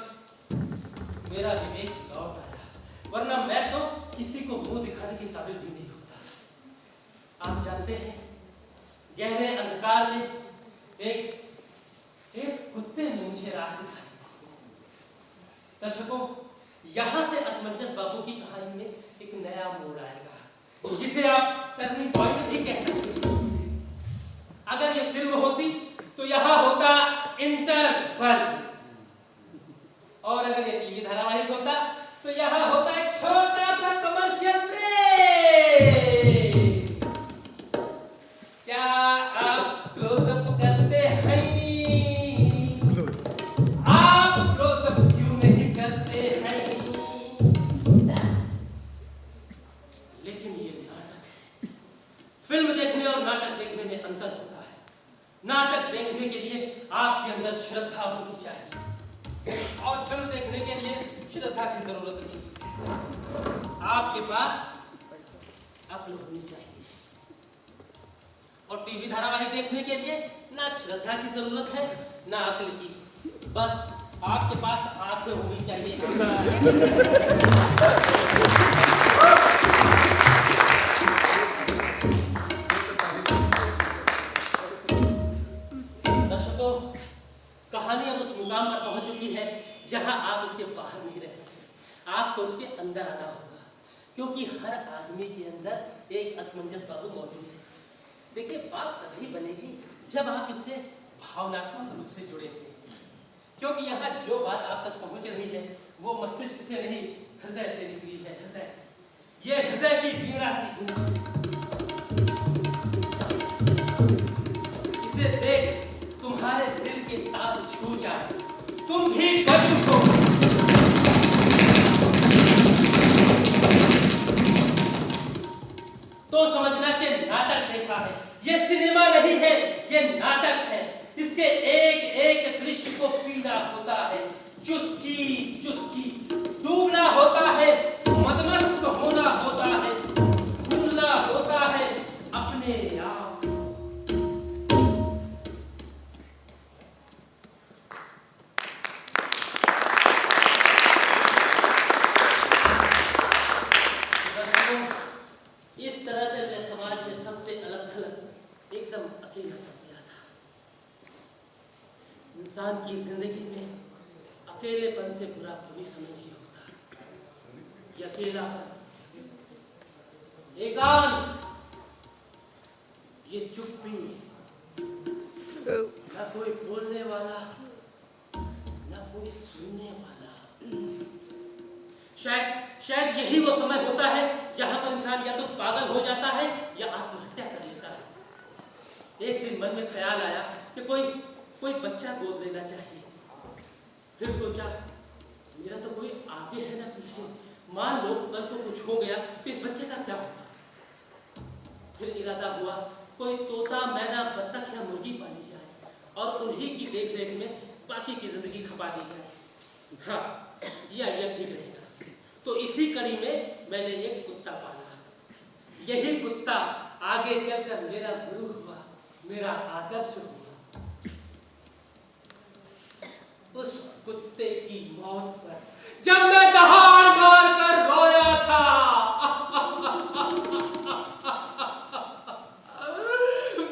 Speaker 2: मेरा विवेक लौट आया, वरना मैं तो किसी को मुंह दिखाने के काबिल भी नहीं होता। आप जानते हैं, गहरे अंधकार में एक कुत्ते ने मुझे राह दिखाई। दर्शकों, यहां से असमंजस बाबू की कहानी में एक नया मोड़ आएगा, जिसे आप टर्निंग पॉइंट भी कह सकते हैं। अगर ये फिल्म होती तो यहां होता इंटरवल, और अगर ये टीवी धारावाहिक होता तो यहां होता एक छोटा सा कमर्शियल ब्रेक। क्या आप क्लोजअप करते हैं? आप क्लोजअप क्यों नहीं करते हैं? लेकिन ये नाटक है। फिल्म देखने और नाटक देखने में अंतर होता है। नाटक देखने के लिए आपके अंदर श्रद्धा होनी चाहिए और फिल्म देखने के लिए श्रद्धा की जरूरत नहीं। आपके पास अक्ल होनी चाहिए। और टीवी धारावाहिक देखने के लिए ना श्रद्धा की जरूरत है ना अक्ल की, बस आपके पास आंखें होनी चाहिए। दर्शकों, कहानी अब उस मुकाम पर पहुंच चुकी है जहां आप उसके बाहर नहीं रह सकते। आपको उसके अंदर आना होगा, क्योंकि हर आदमी के अंदर एक असमंजस बाबू मौजूद है। देखिए, बात तभी बनेगी जब आप इससे भावनात्मक रूप से जुड़ेंगे, क्योंकि यहाँ जो बात आप तक पहुंच रही है वो मस्तिष्क से नहीं, हृदय से निकली है। हृदय से, ये हृदय की पीड़ा की गूंज। इसे देख तुम्हारे दिल के तार छू जाए, तुम भी बच उठो। तो समझना कि नाटक देखा है। ये सिनेमा नहीं है, ये नाटक है। इसके एक एक दृश्य को पीना होता है, चुस्की चुस्की डूबना होता है, मदमस्त होना होता है, अपने आप। इस तरह से मैं समाज में सबसे अलग थलग एकदम अकेला पड़ गया था। इंसान की जिंदगी में अकेलेपन से बुरा कोई समय नहीं होता। ये अकेलापन, एकांत, ये चुप्पी, ना कोई बोलने वाला, ना कोई सुनने वाला। शायद यही वो समय होता है जहां पर इंसान या तो पागल हो जाता है या आत्महत्या कर लेता है। एक दिन मन में ख्याल आया कि कोई बच्चा गोद लेना चाहिए। फिर सोचा मेरा तो कोई आगे है ना पीछे, मान लो कल को कुछ हो गया तो इस बच्चे का क्या होगा। फिर इरादा हुआ कोई तोता, मैना, बत्तख या मुर्गी पाली जाए और उन्हीं की देखरेख में बाकी की जिंदगी खपा दी जाए। हाँ, ये आइडिया ठीक रहेगा। तो इसी कड़ी में मैंने एक कुत्ता पाला। यही कुत्ता आगे चलकर मेरा गुरु हुआ, मेरा आदर्श हुआ। उस कुत्ते की मौत पर जब मैं दहाड़ मार कर रोया था,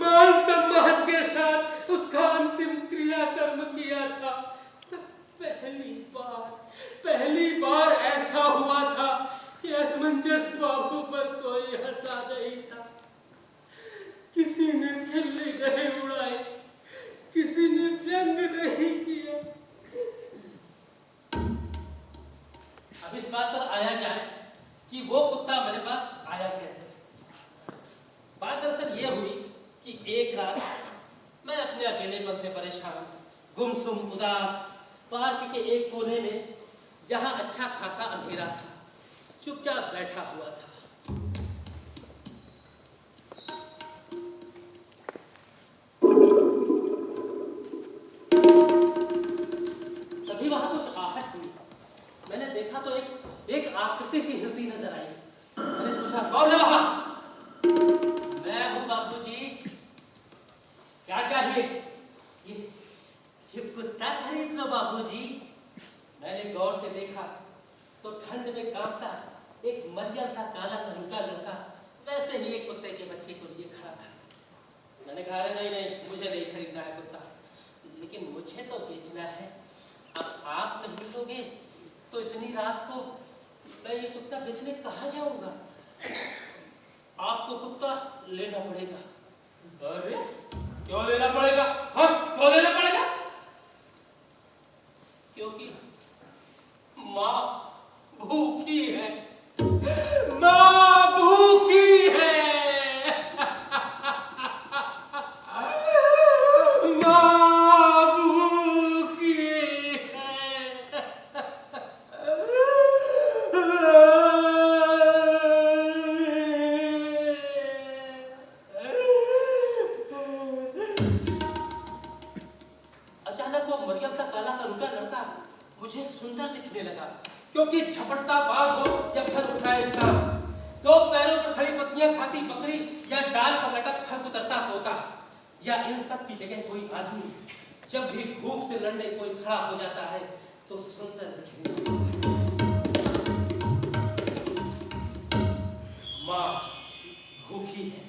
Speaker 2: मान सम्मान के साथ उसका अंतिम क्रियाकर्म किया था, तब पहली बार ऐसा हुआ था कि असमंजस बाबू पर कोई हंसा नहीं था। किसी ने खिल्ली नहीं उड़ाई, किसी ने व्यंग नहीं किया। अब इस बात पर आया जाए कि वो कुत्ता मेरे पास आया कैसे। बात दरअसल ये हुई कि एक रात मैं अपने अकेलेपन से परेशान, गुमसुम, उदास पार्क के एक कोने में, जहां अच्छा खासा अंधेरा था, चुपचाप बैठा हुआ था। तभी वहां कुछ आहट हुई। मैंने देखा तो एक आकृति सी हिलती नजर आई। मैंने पूछा, कौन है वहां? मैं हूं बाबूजी, क्या चाहिए? ये कुत्ता खरीद लो बाबूजी। मैंने गौर से देखा तो ठंड में कांपता एक मरियल सा काला करूका लड़का वैसे ही एक कुत्ते के बच्चे को लिए खड़ा था। मैंने कहा, अरे नहीं, मुझे नहीं खरीदना है कुत्ता, लेकिन मुझे तो बेचना है। अब आप नहीं लोगे तो इतनी रात को मैं ये कुत्ता बेचने कहाँ जाऊंगा? आपको कुत्ता लेना पड़ेगा। अरे क्यों लेना पड़ेगा? हाँ, क्यों लेना पड़ेगा? क्योंकि माँ भूखी है, माँ भूखी है, माँ भूखी है। अचानक वो मरियम सा काला करूका लड़का मुझे सुंदर दिखने लगा, क्योंकि झपटता बाज हो या फल उठाए सांप, दो पैरों पर खड़ी पत्तियां खाती बकरी या डाल पर लटक फल उतरता तोता, या इन सब की जगह कोई आदमी जब भी भूख से लड़ने कोई खड़ा हो जाता है तो सुंदर दिखने लगता है। माँ भूखी है,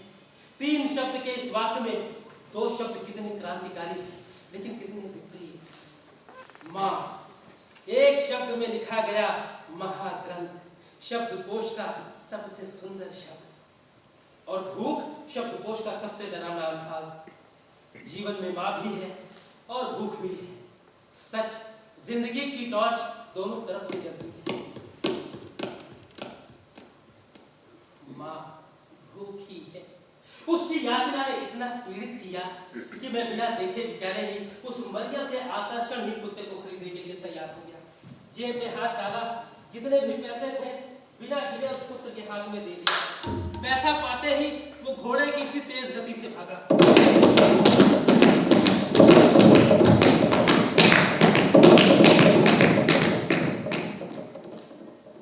Speaker 2: 3 शब्द के इस वाक्य में 2 शब्द कितने क्रांतिकारी हैं, लेकिन कितने विपरीत। माँ एक शब्द में लिखा गया महाग्रंथ, शब्दकोश का सबसे सुंदर शब्द, और भूख शब्दकोश का सबसे डरावना अल्फाज। जीवन में माँ भी है और भूख भी है। सच, जिंदगी की टॉर्च दोनों तरफ से जलती है। माँ भूखी है। उसकी याचना ने इतना पीड़ित किया कि मैं बिना देखे विचारे ही उस मरियम से आकर्षणहीन कुत्ते को खरीदने के लिए तैयार हो गया। जेब में हाथ डाला, जितने भी पैसे थे बिना गिने उस पुत्र के हाथ में दे दिया। पैसा पाते ही वो घोड़े की सी तेज गति से भागा।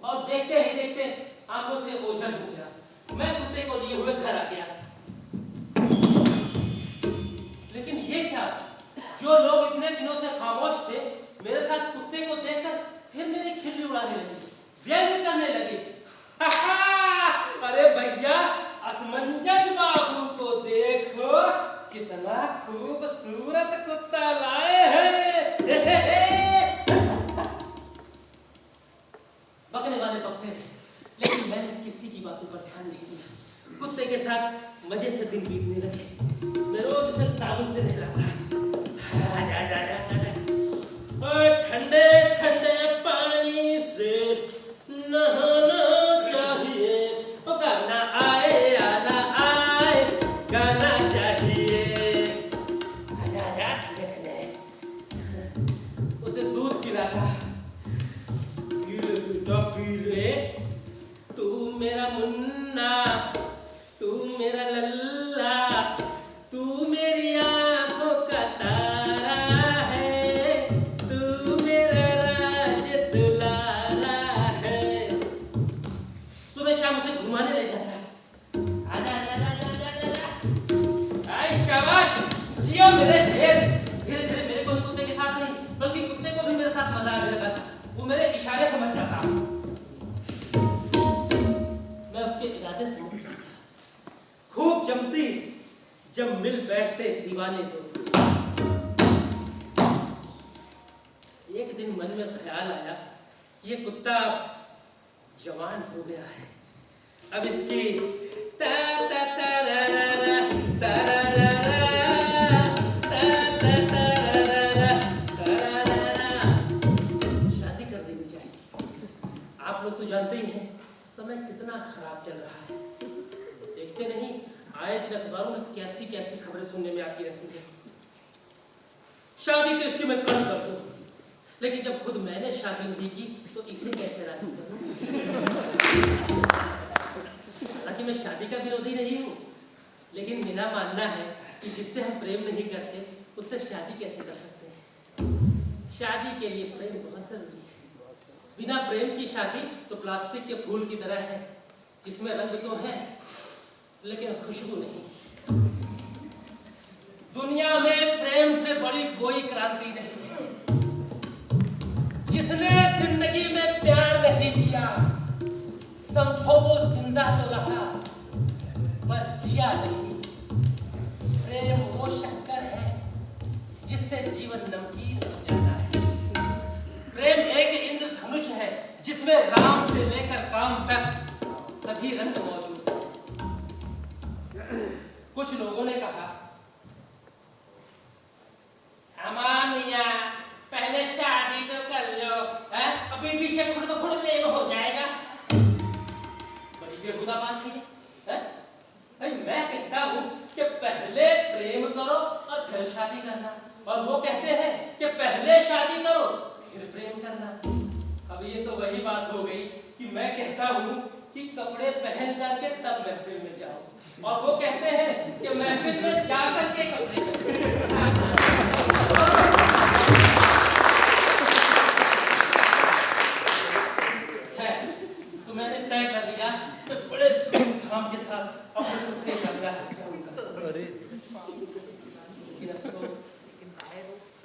Speaker 2: और देखते ही देखते आंखों से ओझल हो गया। मैं कुत्ते को लिए हुए घर आ गया। कितना खूबसूरत कुत्ता लाए हैं। बकने वाले बकते रहे, लेकिन मैंने किसी की बातों पर ध्यान नहीं दिया। कुत्ते के साथ मजे से दिन बीतने लगे। मैं रोज उसे साबुन से नहलाता। आजा आजा आजा आजा, और ठंडे ठंडे पानी से नहाना चाहिए। ओ गाना आए या ना आए, गाना चाहिए। आजा आजा ठंडे ठंडे। उसे दूध पिलाता। पी ले बेटा पी ले, तू मेरा मुन्ना, तू मेरा लल्ला, तू मेरी आंखों का तारा है, तू मेरा राज दुलारा है। सुबह शाम उसे घुमाने ले जाता है। आजा आजा आजा आजा आजा, आए शाबाश, जियो मेरे शेर। धीरे धीरे मेरे को कुत्ते के साथ नहीं, बल्कि कुत्ते को भी मेरे साथ मजा आने लगा था। वो मेरे इशारे समझ जाता, मैं उसके इरादे समझ जाता। खूब जमती जब मिल बैठते दीवाने दो। एक दिन मन में ख्याल आया, ये कुत्ता जवान हो गया है, अब इसकी ता ता ता रा रा रा ता रा रा रा ता ता ता रा रा रा ता रा रा रा शादी कर देनी चाहिए। आप लोग तो जानते ही हैं समय कितना खराब चल रहा है। देखते नहीं, आए दिन अखबारों में कैसी कैसी खबरें सुनने में आती रहती हैं। शादी तो इसकी मैं कल कर दूं, लेकिन जब खुद मैंने शादी नहीं की तो इसे कैसे राजी करूं। हालांकि मैं शादी का विरोधी नहीं हूं, लेकिन मेरा मानना है कि जिससे हम प्रेम नहीं करते उससे शादी कैसे कर सकते हैं। शादी के लिए प्रेम बहुत जरूरी है। बिना प्रेम की शादी तो प्लास्टिक के फूल की तरह है, जिसमें रंग तो है लेकिन खुशबू नहीं। दुनिया में प्रेम से बड़ी कोई क्रांति नहीं है। जिसने जिंदगी में प्यार नहीं किया, समझो वो जिंदा तो रहा पर जिया नहीं। प्रेम वो शक्कर है जिससे जीवन नमकीन हो जाता है। प्रेम एक इंद्रधनुष है जिसमें राम से लेकर काम तक सभी रंग मौजूद हैं। कुछ लोगों ने कहा, मियां पहले शादी तो कर लो, अभी पीछे खुद ब खुद प्रेम हो जाएगा। बड़ी बेहुदा बात है। मैं कहता हूं कि पहले प्रेम करो और फिर शादी करना, और वो कहते हैं कि पहले शादी करो फिर प्रेम करना। अब ये तो वही बात हो गई कि मैं कहता हूं कि कपड़े पहन करके तब महफिल में जाओ, और वो कहते हैं कि महफिल में जाकर के कपड़े पहनो। तो मैंने तय कर लिया कि बड़े धूमधाम के साथ अपने कुत्ते का ब्याह करूंगा। लेकिन अफसोस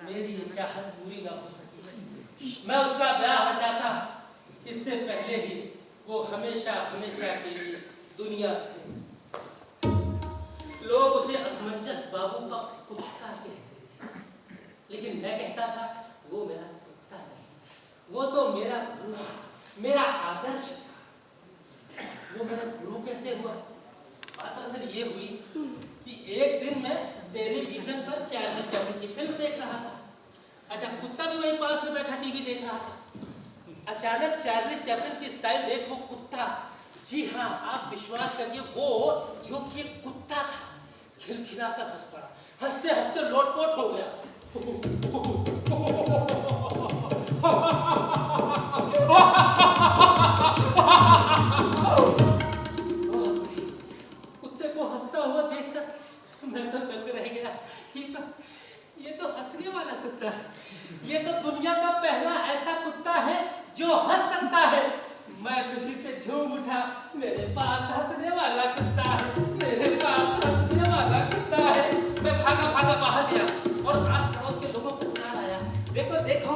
Speaker 2: मेरी ये चाहत पूरी ना हो सकी। मैं उसका ब्याह रचाता इससे पहले ही वो हमेशा हमेशा के लिए दुनिया से। लोग उसे असमंजस बाबू का कुत्ता कहते थे, लेकिन मैं कहता था वो मेरा कुत्ता नहीं, वो तो मेरा गुरु, मेरा आदर्श था। वो मेरा गुरु कैसे हुआ? बात असल ये हुई कि एक दिन मैं टेलीविजन पर चार्ली चैपलिन की फिल्म देख रहा था। अच्छा, कुत्ता भी वहीं पास में बैठा टीवी देख रहा था। अचानक चार्ली चैपलिन की स्टाइल देखो, कुत्ता, जी हाँ आप विश्वास करिए, वो जो कि एक कुत्ता था खिलखिलाकर हंस पड़ा, हंसते हंसते लोटपोट हो गया। कुत्ते को हंसता हुआ देखकर मैं तो दंग रह गया। ये तो हंसने वाला कुत्ता है। ये तो दुनिया का पहला ऐसा कुत्ता है जो हंस सकता है। मैं खुशी से झूम उठा, मेरे पास हंसने वाला कुत्ता है, मेरे पास हंसने वाला कुत्ता है। मैं भागा भागा बाहर गया और आस पड़ोस के लोगों को पुकार आया, देखो देखो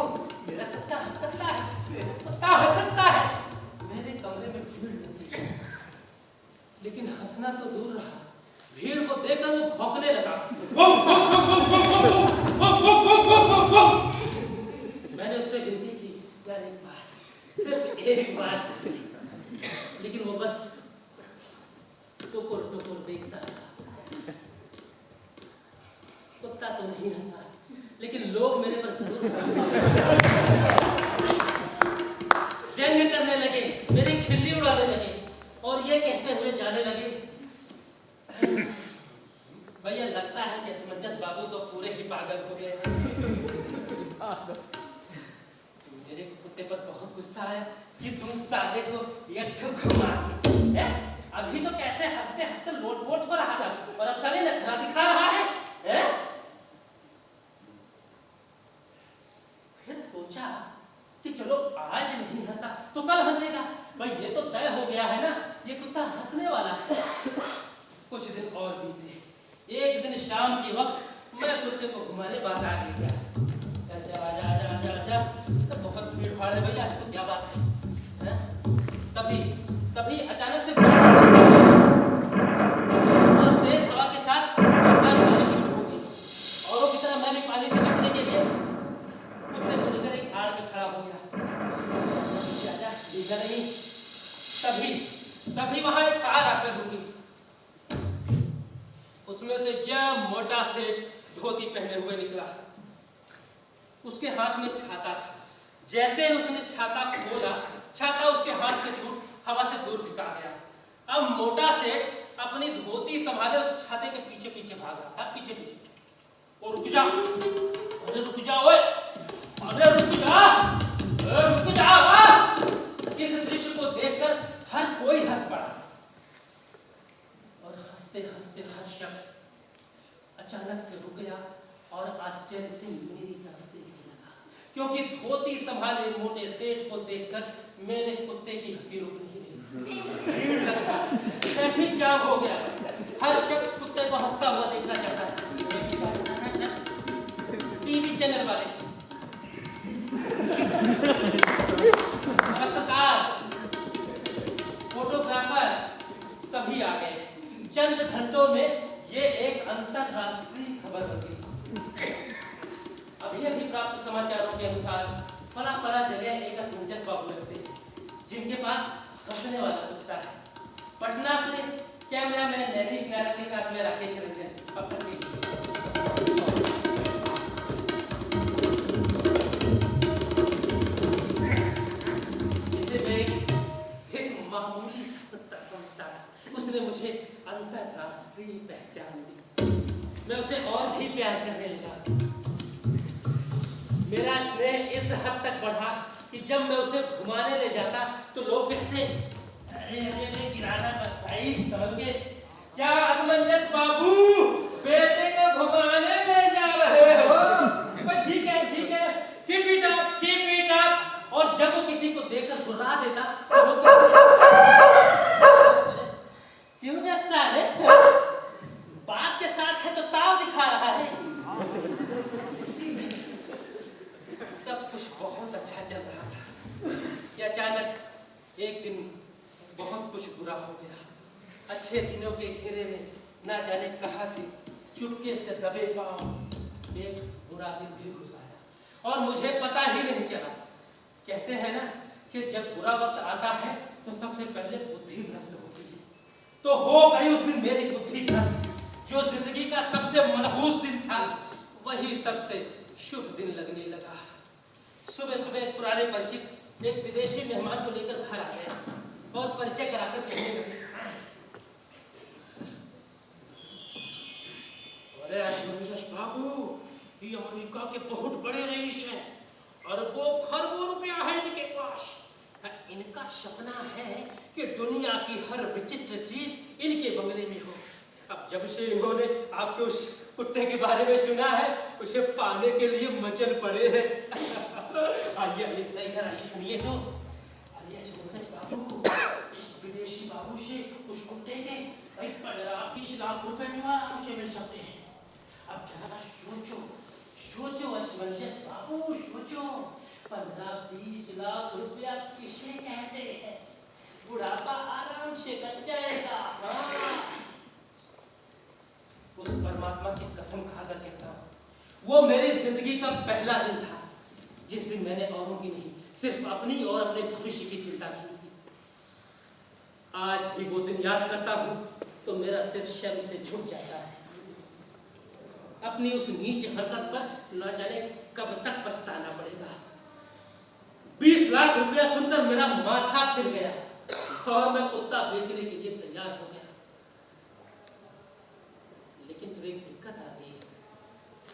Speaker 2: मेरा कुत्ता हंस सकता है, मेरा कुत्ता हंस सकता है। मेरे कमरे में भीड़ लग गई, लेकिन हंसना तो दूर रहा, भीड़ को देखकर वो भौंकने लगा। मैंने उससे विनती की यार एक बार, सिर्फ एक बार, लेकिन वो बस टुकुर टुकुर देखता रहा। कुत्ता तो नहीं हंसा, लेकिन लोग मेरे पर जरूर व्यंग करने लगे, मेरी खिल्ली उड़ाने लगे और ये कहते हुए जाने लगे, भैया लगता है कि असमंजस बाबू तो पूरे ही पागल हो गए हैं। मेरे कुत्ते पर बहुत गुस्सा आया कि तुम साले को ये ठुक घुमा के, हैं? अभी तो कैसे हंसते हंसते लोट पोट हो रहा था और अब साले नखरा दिखा रहा है, हैं? फिर सोचा कि चलो आज नहीं हंसा तो कल हंसेगा, भाई ये तो तय हो गया है ना, ये कुत्ता हंसने वाला है। कुछ दिन और बीते, एक दिन शाम के वक्त मैं कुत्ते को घुमाने बाजार ले गया। आजा, तो बहुत भीड़ भाड़ है भैया, आज तो क्या बात है? तभी अचानक से और तेज हवा के साथ जोरदार बारिश शुरू हो गई। औरों की तरह मैं भी पानी से बचने के लिए कुत्ते को लेकर एक आड़ में खड़ा हो गया। नहीं, तभी वहां एक कार आकर रुकी। उसमें से क्या मोटा सेठ धोती पहने हुए निकला। उसके हाथ में छाता था। जैसे उसने छाता खोला, छाता उसके हाथ से छूट हवा से दूर फेंका गया। अब मोटा सेठ अपनी धोती संभाले उस छाते के पीछे पीछे भाग रहा था, पीछे। और रुक जा, अरे रुक जा, ओए, अरे रुक जा, रुक जा। इस दृश्य को देखकर हर कोई हंस पड़ा और हंसते हंसते हर शख्स अचानक से रुक गया और आश्चर्य से मेरी तरफ देखने लगा, क्योंकि धोती संभाले मोटे सेठ को देखकर मेरे कुत्ते की हंसी रुक नहीं रही। क्या हो गया? हर शख्स कुत्ते को हंसता हुआ देखना चाहता है। टीवी चैनल वाले, पत्रकार, फोटोग्राफर सभी आ गए। चंद घंटों में ये एक अंतरराष्ट्रीय खबर बन गई। अभी प्राप्त समाचारों के अनुसार फला जगह एक असमंजस बाबू रहते हैं, जिनके पास हंसने वाला कुत्ता है। पटना से कैमरामैन नैनीश नायक के साथ में राकेश रंजन। अब तक के मामूली सा कुत्ता समझता था, उसने मुझे अंतरराष्ट्रीय पहचान दी। मैं उसे और भी प्यार करने लगा। मेरा स्नेह इस हद तक बढ़ा कि जब मैं उसे घुमाने ले जाता तो लोग कहते, अरे किराना भाई समझ गए क्या असमंजस बाबू बेटे को घुमाने ले जा रहे हो? ठीक है कीप इट अप। और जब वो किसी को देखकर घुरा देता तो वो क्यों बे साले, बाप के साथ है तो ताव दिखा रहा है। सब कुछ बहुत अच्छा चल रहा था कि अचानक एक दिन बहुत कुछ बुरा हो गया। अच्छे दिनों के घेरे में ना जाने कहां से चुपके से दबे पांव एक बुरा दिन भी घुस आया और मुझे पता ही नहीं चला। कहते हैं ना कि जब बुरा वक्त आता है तो सबसे पहले बुद्धि भ्रष्ट होती है। तो हो गई उस दिन मेरी बुद्धि भ्रष्ट। जो जिंदगी का सबसे मनहूस दिन था वही सबसे शुभ दिन लगने लगा। सुबह एक पुराने परिचित एक विदेशी मेहमान को लेकर घर आ गया और परिचय कराकर कहने लगे, अरे असमंजस बाबू, ये अमेरिका के बहुत बड़े रईस हैं, अरबों खरबों रुपया है इनके पास। इनका सपना है कि दुनिया की हर विचित्र चीज इनके बंगले में हो। अब जब से इन्होंने आपके उस कुत्ते के बारे में सुना है, उसे पाने के लिए मचल पड़े हैं। आइए इधर आइए, सुनिए तो। अरे असमंजस बाबू, इस विदेशी बाबू से उस कुत्ते के 15-20 लाख रुपए आराम से मिल सकते हैं। अब जरा सोचो असमंजस बाबू, सोचो 15-20 लाख रुपया किसे कहते हैं? बुढ़ापा आराम से कट जाएगा। हाँ, उस परमात्मा की कसम खाकर कहता हूँ, वो मेरी जिंदगी का पहला दिन था जिस दिन मैंने औरों की नहीं, सिर्फ अपनी और अपने भविष्य की चिंता की थी। आज भी वो दिन याद करता हूँ तो मेरा सिर शर्म से झुक जाता है। अपनी उस नीच हरकत पर न जाने कब तक पछताना पड़ेगा। 20 लाख रुपया सुनकर मेरा माथा फिर गया और मैं कुत्ता बेचने के लिए तैयार हो गया। लेकिन फिर एक दिक्कत आ गई।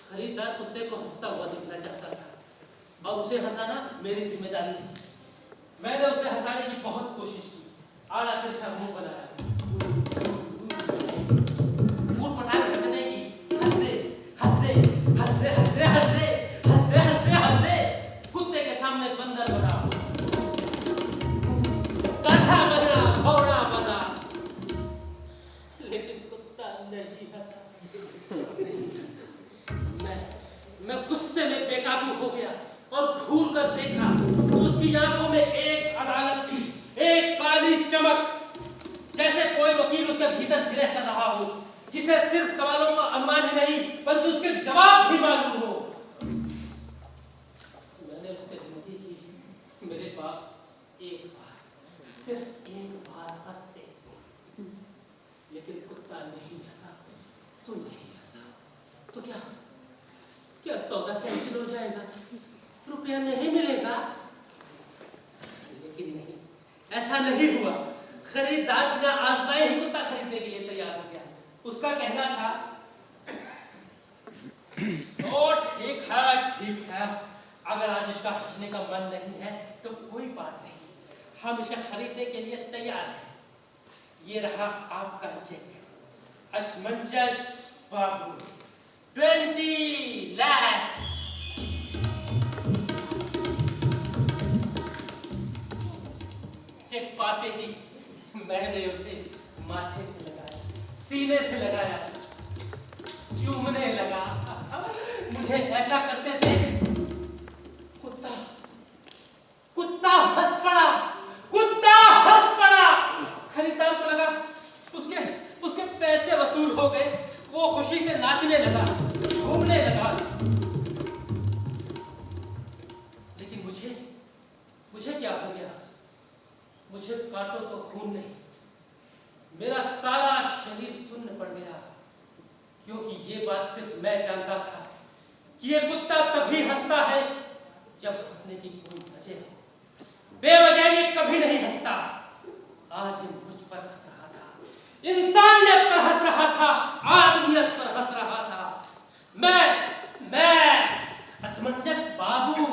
Speaker 2: खरीदार कुत्ते को हंसता हुआ देखना चाहता था और उसे हंसाना मेरी जिम्मेदारी थी। मैंने उसे हंसाने की बहुत कोशिश की, आड़ा तिरछा मुंह बनाया, ऊट-पटांग करने की, हंसते हंसते हंसते हंसते हंसते हंसते हंसते हंसते कुत्ते के सामने बंदर बना, गाधा बना, घोड़ा बना, लेकिन कुत्ता नहीं हंसा। मैं गुस्से में बेकाबू हो गया और घूर कर देखा तो उसकी आंखों में एक अदालत थी, एक काली चमक, जैसे कोई वकील उसके भीतर गिरह कर रहा हो, जिसे सिर्फ सवालों का अनुमान ही नहीं बल्कि उसके जवाब भी मालूम हो। मैंने उससे विनती की, मेरे बाप एक बार, सिर्फ एक बार हंस दे, लेकिन कुत्ता नहीं हंसा। तुम नहीं हंसा तो क्या सौदा कैंसिल हो जाएगा? रुपया नहीं मिलेगा? लेकिन नहीं, ऐसा नहीं हुआ। खरीदार बिना आजमाए ही कुत्ता खरीदने के लिए तैयार हो गया। उसका कहना था, ओ ठीक है, अगर आज इसका हंसने का मन नहीं है तो कोई बात नहीं, हम इसे खरीदने के लिए तैयार हैं। ये रहा आपका चेक, असमंजस बाबू, 20 लाख। चेक पाते ही मैंने उसे माथे से लगाया, सीने से लगाया, चूमने लगा। मुझे ऐसा करते थे, कुत्ता हंस पड़ा। खरीदार को लगा उसके पैसे वसूल हो गए। वो खुशी से नाचने लगा, झूमने लगा। लेकिन मुझे क्या हो गया? मुझे काटो तो खून नहीं, मेरा सारा शरीर सुन्न पड़ गया, क्योंकि ये बात सिर्फ मैं जानता था कि ये कुत्ता तभी हंसता है जब हंसने की कोई वजह हो। बेवजह ये कभी नहीं हंसता। आज ये मुझ पर हंस रहा था, इंसानियत पर हंस रहा था, आदमियत पर हंस रहा था। मैं असमंजस बाबू,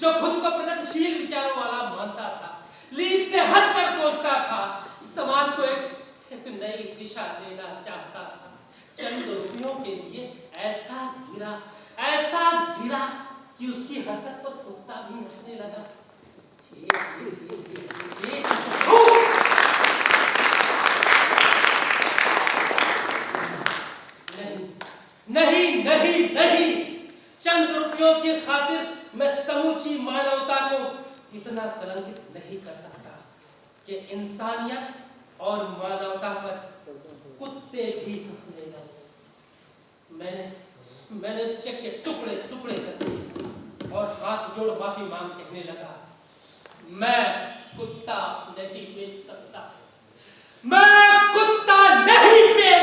Speaker 2: जो खुद को प्रगतिशील विचारों वाला मानता था, लीग से हटकर सोचता था, समाज को एक नई दिशा देना चाहता था, चंद रुपयों के लिए ऐसा गिरा कि उसकी हरकत पर कुत्ता भी हंसने लगा। नहीं, चंद रुपयों की खातिर मैं समूची मानवता को इतना कलंकित नहीं कर सकता कि इंसानियत और मानवता पर कुत्ते भी हंसने लगे। मैंने उस चेक के टुकड़े कर दिए और हाथ जोड़ माफी मांग कहने लगा, मैं कुत्ता नहीं बेच सकता, मैं कुत्ता नहीं बेच